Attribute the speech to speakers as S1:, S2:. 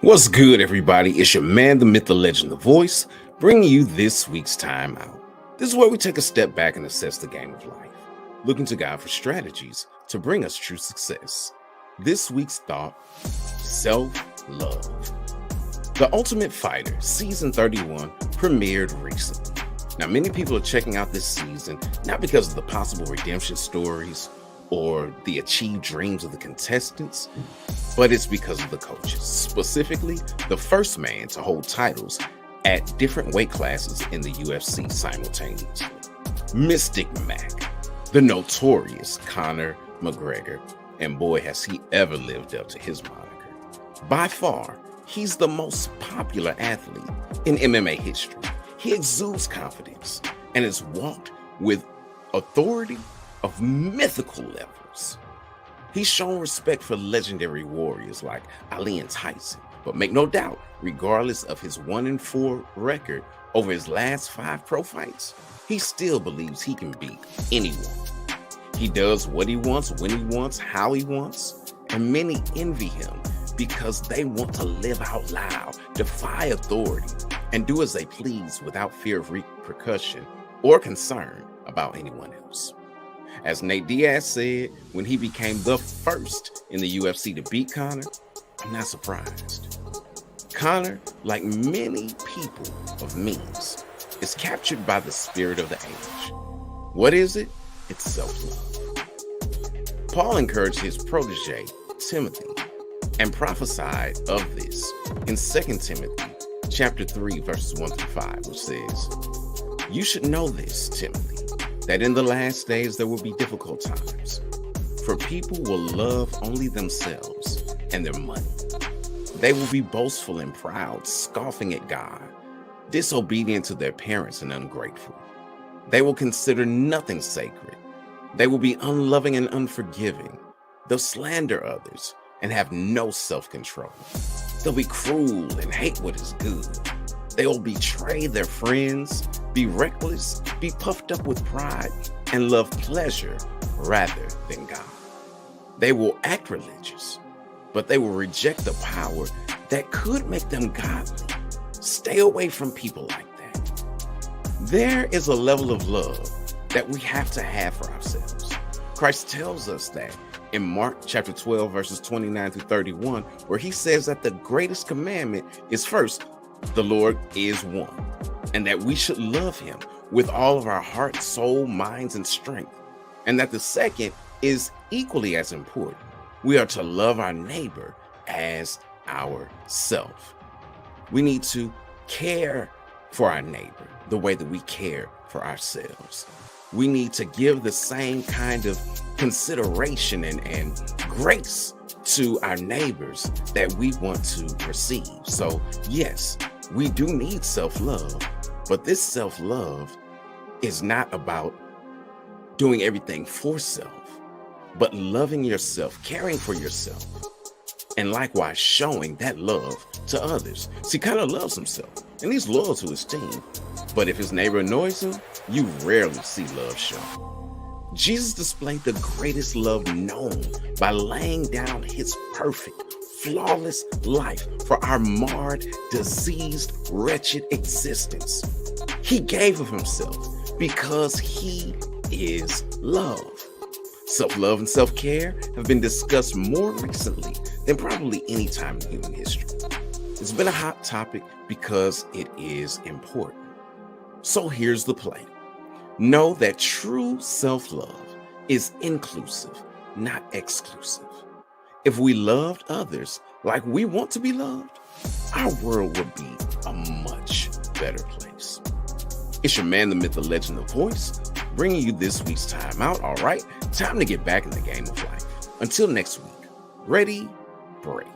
S1: What's good, everybody? It's your man, the myth, the legend, the voice, bringing you this week's Time Out. This is where we take a step back and assess the game of life, looking to God for strategies to bring us true success. This week's thought: self-love. The Ultimate Fighter Season 31 premiered recently. Now, many people are checking out this season not because of the possible redemption stories or the achieved dreams of the contestants, but it's because of the coaches, specifically the first man to hold titles at different weight classes in the UFC simultaneously. Mystic Mac, the notorious Conor McGregor, and boy has he ever lived up to his moniker. By far, he's the most popular athlete in MMA history. He exudes confidence and has walked with authority of mythical levels. He's shown respect for legendary warriors like Ali and Tyson, but make no doubt, regardless of his 1-4 record over his last 5 pro fights, he still believes he can beat anyone. He does what he wants, when he wants, how he wants, and many envy him because they want to live out loud, defy authority, and do as they please without fear of repercussion or concern about anyone else. As Nate Diaz said when he became the first in the UFC to beat Conor, I'm not surprised. Conor, like many people of memes, is captured by the spirit of the age. What is it? It's self-love. Paul encouraged his protege, Timothy, and prophesied of this in 2 Timothy chapter 3, verses 1 through 5, which says, "You should know this, Timothy, that in the last days there will be difficult times, for people will love only themselves and their money. They will be boastful and proud, scoffing at God, disobedient to their parents and ungrateful. They will consider nothing sacred. They will be unloving and unforgiving. They'll slander others and have no self-control. They'll be cruel and hate what is good. They will betray their friends, be reckless, be puffed up with pride, and love pleasure rather than God. They will act religious, but they will reject the power that could make them godly. Stay away from people like that." There is a level of love that we have to have for ourselves. Christ tells us that in Mark chapter 12, verses 29 through 31, where he says that the greatest commandment is first, the Lord is one, and that we should love him with all of our heart, soul, minds, and strength. And that the second is equally as important. We are to love our neighbor as ourself. We need to care for our neighbor the way that we care for ourselves. We need to give the same kind of consideration and grace to our neighbors that we want to receive. So yes, we do need self-love, but this self-love is not about doing everything for self, but loving yourself, caring for yourself, and likewise showing that love to others. See, Conor loves himself and he's loyal to his team, but if his neighbor annoys him, you rarely see love shown. Jesus displayed the greatest love known by laying down his perfect, flawless life for our marred, diseased, wretched existence. He gave of himself because he is love. Self-love and self-care have been discussed more recently than probably any time in human history. It's been a hot topic because it is important. So here's the play. Know that true self-love is inclusive, not exclusive. If we loved others like we want to be loved, our world would be a much better place. It's your man, the myth, the legend, the voice, bringing you this week's Time Out. All right, time to get back in the game of life. Until next week, ready, break.